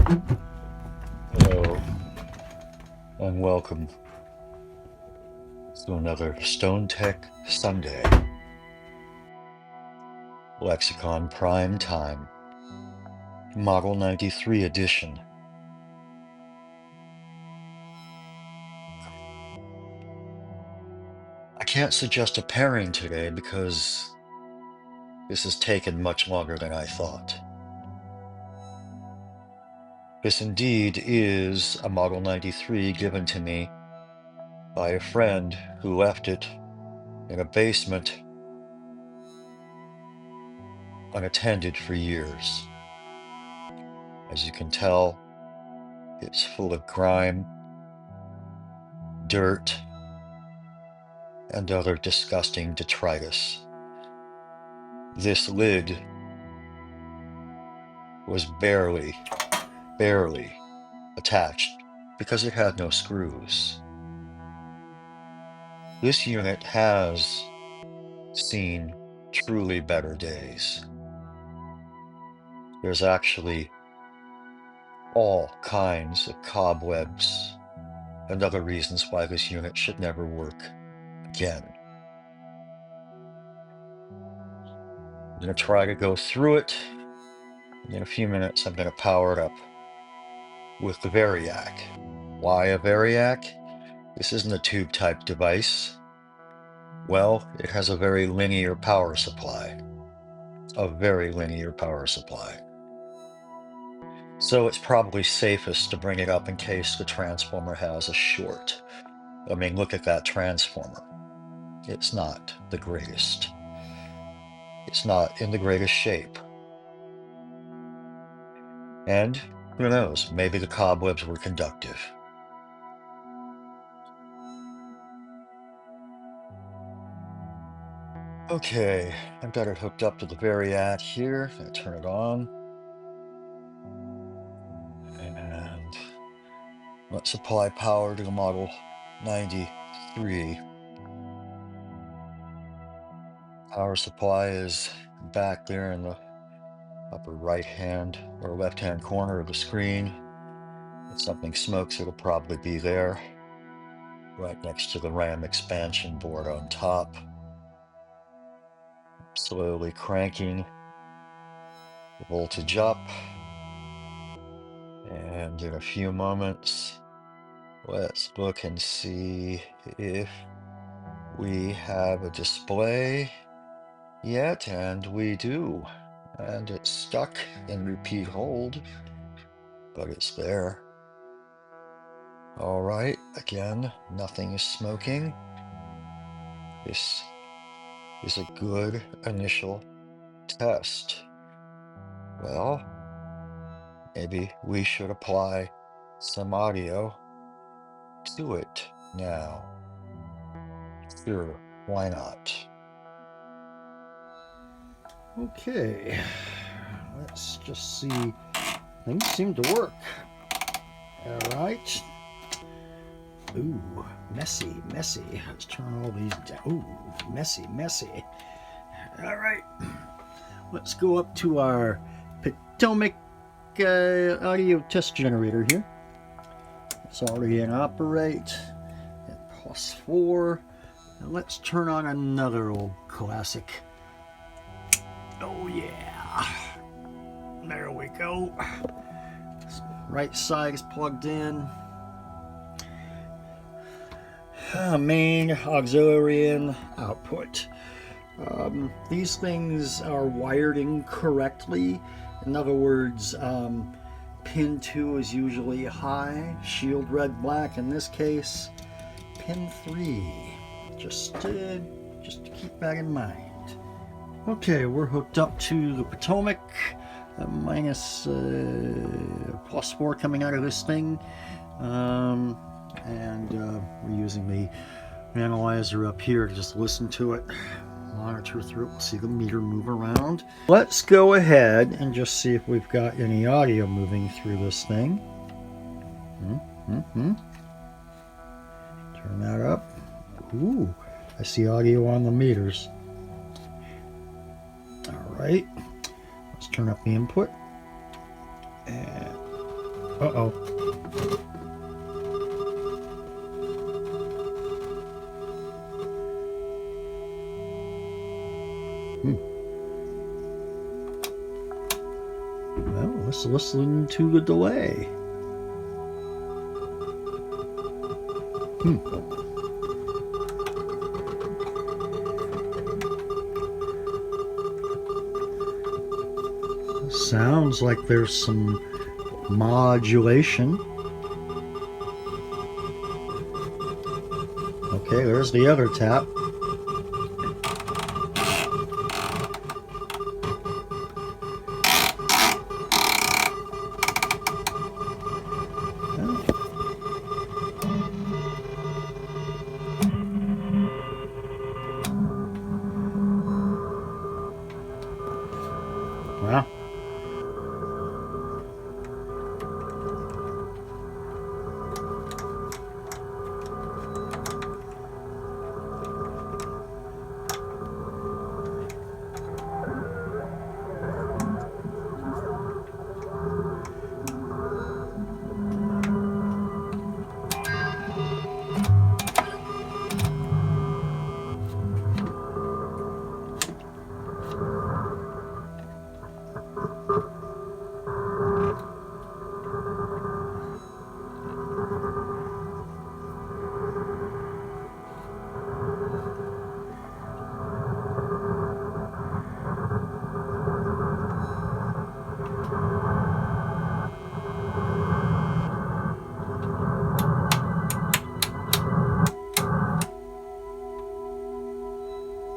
Hello, and welcome to another Stone Tech Sunday, Lexicon Primetime, Model 93 edition. I can't suggest a pairing today because this has taken much longer than I thought. This indeed is a Model 93 given to me by a friend who left it in a basement unattended for years. As you can tell, it's full of grime, dirt, and other disgusting detritus. This lid was barely attached because it had no screws. This unit has seen truly better days. There's actually all kinds of cobwebs and other reasons why this unit should never work again. I'm going to try to go through it. In a few minutes, I'm going to power it up with the Variac. Why a Variac? This isn't a tube-type device. Well, it has a very linear power supply. A very linear power supply. So it's probably safest to bring it up in case the transformer has a short. I mean, look at that transformer. It's not the greatest. It's not in the greatest shape. And who knows, maybe the cobwebs were conductive. Okay, I've got it hooked up to the Variac here. I'm going to turn it on. And let's apply power to the Model 93. Power supply is back there in the upper right hand or left hand corner of the screen. If something smokes, it'll probably be there, right next to the RAM expansion board on top. Slowly cranking the voltage up, and in a few moments, let's look and see if we have a display yet, and we do. And it's stuck in repeat hold, but it's there. All right, again, nothing is smoking. This is a good initial test. Well, maybe we should apply some audio to it now. Sure, why not? Okay, let's just see. Things seem to work. All right. Ooh, messy. Let's turn all these down. Ooh, messy. All right. Let's go up to our Potomac audio test generator here. It's already in operate at +4. And let's turn on another old classic. Oh yeah. There we go. Right side is plugged in. Main auxiliary in, output. These things are wired incorrectly. In other words, pin 2 is usually high, shield red black. In this case, pin 3. Just to keep that in mind. Okay, we're hooked up to the Potomac. Minus +4 coming out of this thing. And we're using the analyzer up here to just listen to it, monitor through it. We'll see the meter move around. Let's go ahead and just see if we've got any audio moving through this thing. Turn that up. Ooh, I see audio on the meters. All right, let's turn up the input. And Uh-oh. Well, let's listen to the delay. Sounds like there's some modulation. Okay, there's the other tap. Wow.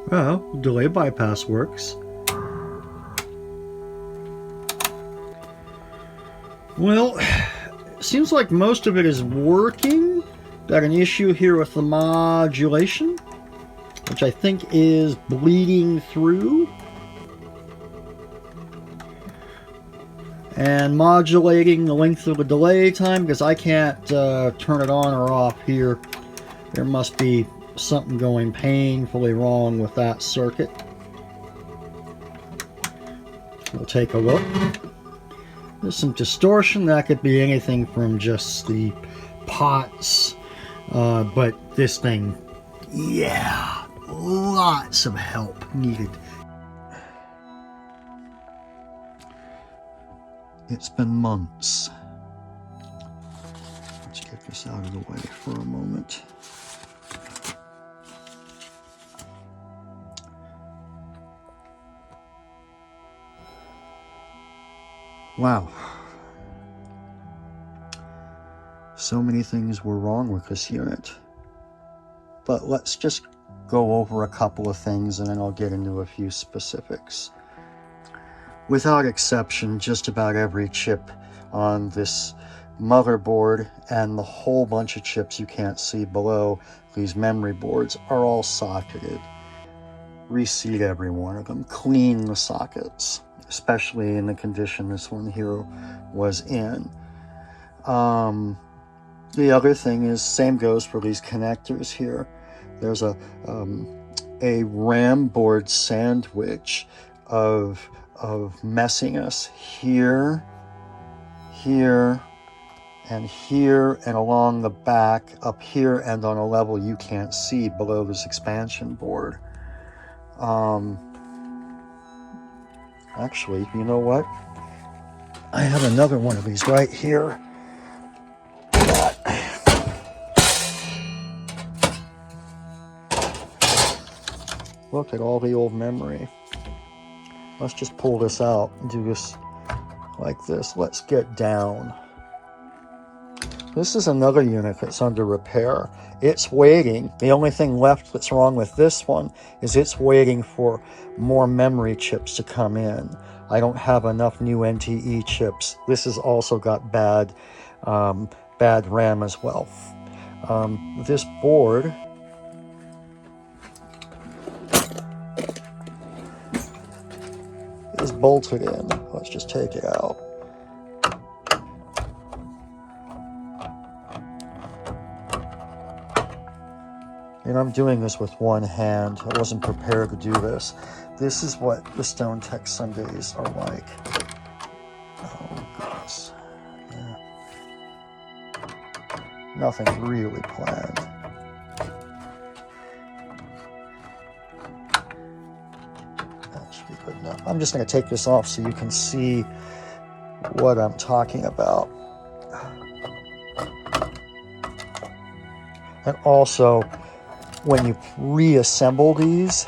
Well, delay bypass works. Well, seems like most of it is working. Got an issue here with the modulation, which I think is bleeding through. And modulating the length of the delay time, because I can't turn it on or off here. There must be something going painfully wrong with that circuit. We'll take a look. There's some distortion. That could be anything from just the pots, but this thing, yeah, lots of help needed. It's been months. Let's get this out of the way for a moment. Wow. So many things were wrong with this unit. But let's just go over a couple of things and then I'll get into a few specifics. Without exception, just about every chip on this motherboard and the whole bunch of chips you can't see below these memory boards are all socketed. Reseat every one of them. Clean the sockets, especially in the condition this one here was in. The other thing is, same goes for these connectors here. There's a RAM board sandwich of messiness here, here, and here, and along the back, up here, and on a level you can't see below this expansion board. Actually, you know what? I have another one of these right here. Look at all the old memory. Let's just pull this out and do this like this. Let's get down. This is another unit that's under repair. It's waiting. The only thing left that's wrong with this one is it's waiting for more memory chips to come in. I don't have enough new NTE chips. This has also got bad RAM as well. This board is bolted in. Let's just take it out. And I'm doing this with one hand. I wasn't prepared to do this. This is what the StoneTech Sundays are like. Oh, goodness. Yeah. Nothing really planned. That should be good enough. I'm just going to take this off so you can see what I'm talking about. And also, when you reassemble these,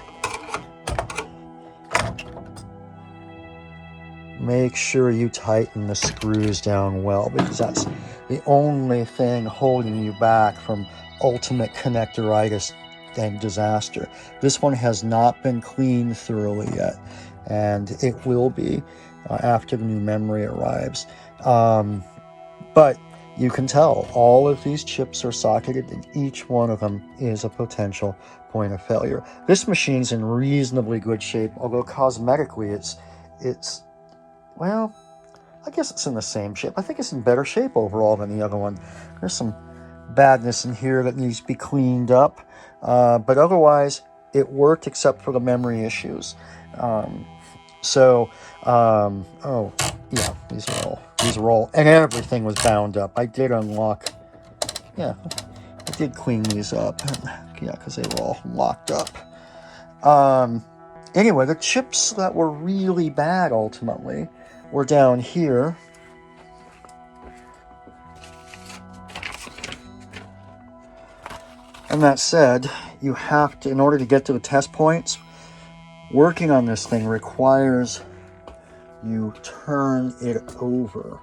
make sure you tighten the screws down well, because that's the only thing holding you back from ultimate connectoritis and disaster. This one has not been cleaned thoroughly yet, and it will be after the new memory arrives. But you can tell all of these chips are socketed, and each one of them is a potential point of failure. This machine's in reasonably good shape, although cosmetically it's well, I guess it's in the same shape. I think it's in better shape overall than the other one. There's some badness in here that needs to be cleaned up, but otherwise it worked except for the memory issues. Oh yeah, these are all, and everything was bound up. I did unlock, yeah, I did clean these up, yeah, because they were all locked up. Anyway, the chips that were really bad ultimately were down here. And that said, you have to, in order to get to the test points, working on this thing requires you turn it over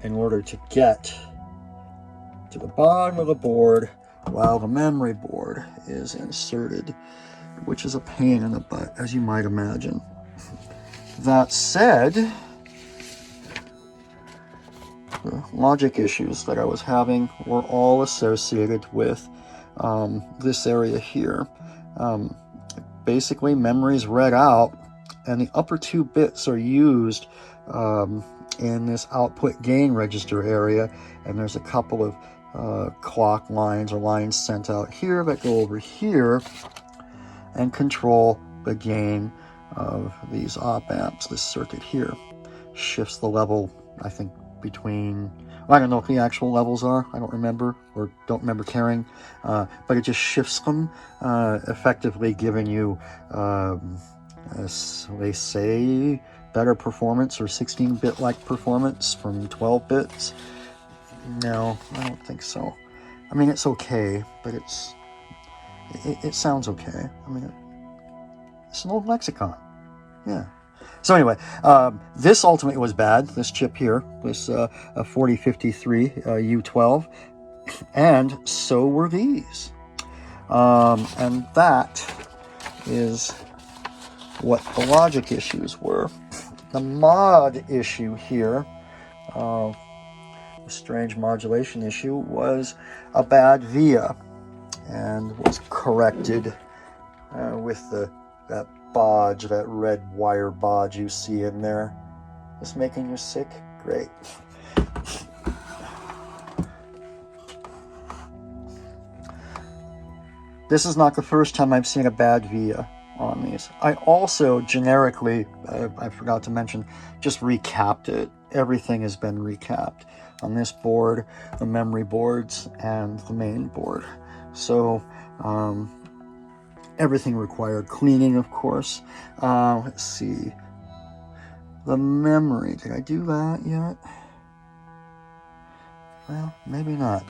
in order to get to the bottom of the board while the memory board is inserted, which is a pain in the butt, as you might imagine. That said, the logic issues that I was having were all associated with this area here. Basically, memory's read out, and the upper 2 bits are used in this output gain register area, and there's a couple of clock lines or lines sent out here that go over here and control the gain of these op amps. This circuit here shifts the level, I think, between, I don't know what the actual levels are, I don't remember, or don't remember caring, but it just shifts them, effectively giving you, as they say, better performance or 16-bit like performance from 12 bits. No, I don't think so. I mean, it's okay, but it sounds okay. I mean, it's an old Lexicon. Yeah. So anyway, this ultimately was bad, this chip here, this 4053 U12, and so were these. And that is what the logic issues were. The mod issue here, the strange modulation issue, was a bad via, and was corrected with that bodge, that red wire bodge you see in there. Is making you sick? Great. This is not the first time I've seen a bad via on these. I also generically, I forgot to mention, just recapped it. Everything has been recapped on this board, the memory boards, and the main board. So everything required cleaning, of course. Let's see. The memory, did I do that yet? Well, maybe not.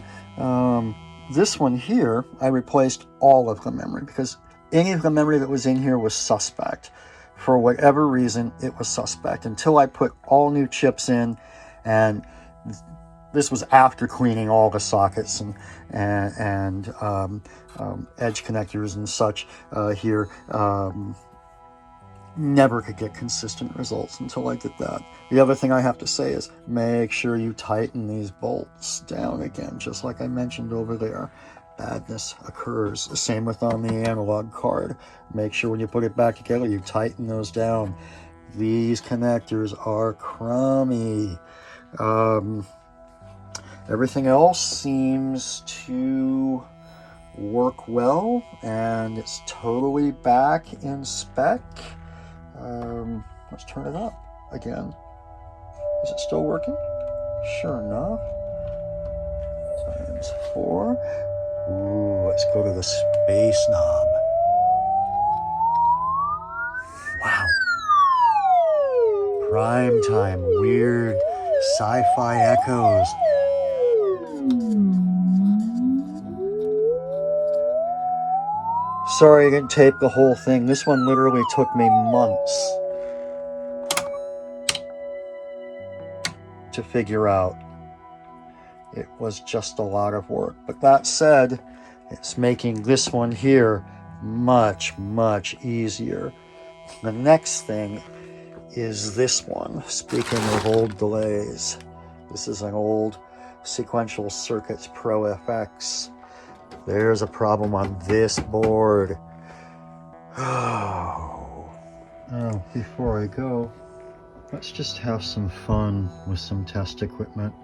This one here, I replaced all of the memory because any of the memory that was in here was suspect. For whatever reason, it was suspect until I put all new chips in, and this was after cleaning all the sockets and edge connectors and such here. Never could get consistent results until I did that. The other thing I have to say is make sure you tighten these bolts down again, just like I mentioned over there. Badness occurs. The same with on the analog card. Make sure when you put it back together, you tighten those down. These connectors are crummy. Everything else seems to work well, and it's totally back in spec. Let's turn it up again. Is it still working? Sure enough. buttons for. Ooh, let's go to the space knob. Wow. Primetime, weird sci-fi echoes. Sorry I didn't tape the whole thing. This one literally took me months to figure out. It was just a lot of work. But that said, it's making this one here much, much easier. The next thing is this one. Speaking of old delays, this is an old Sequential Circuits Pro FX. There's a problem on this board. Oh, before I go, let's just have some fun with some test equipment.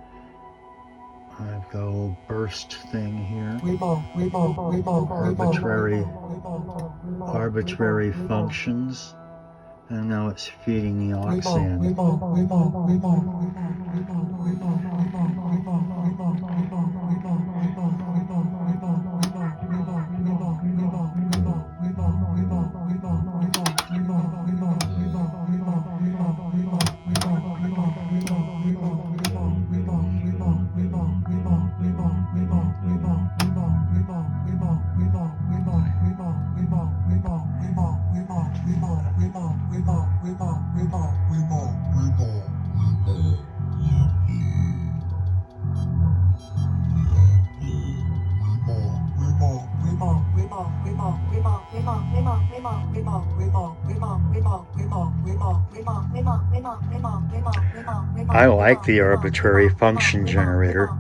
I've got a little burst thing here. Arbitrary functions. And now it's feeding the aux in. I like the arbitrary function generator.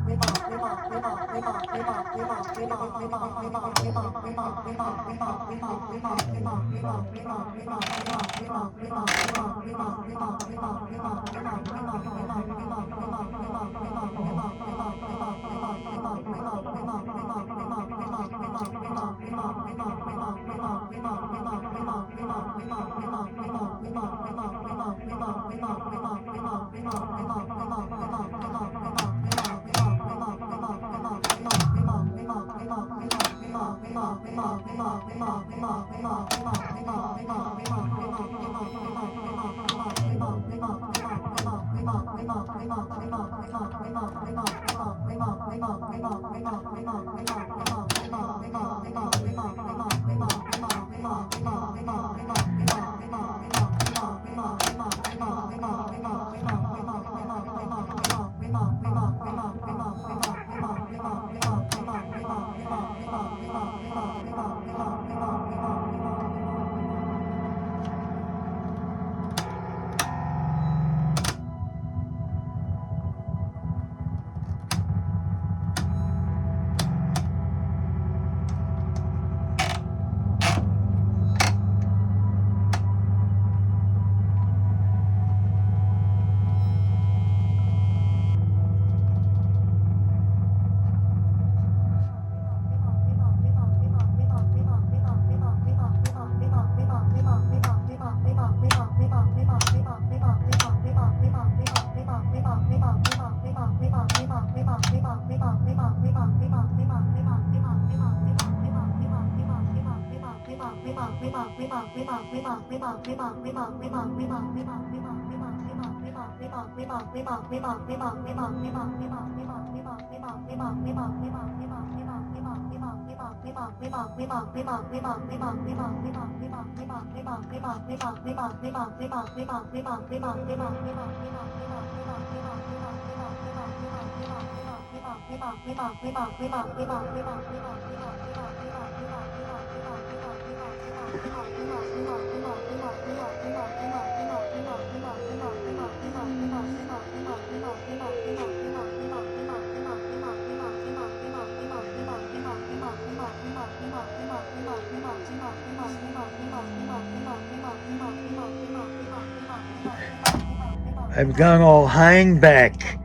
I've gone all hang back.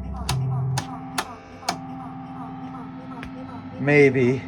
Maybe.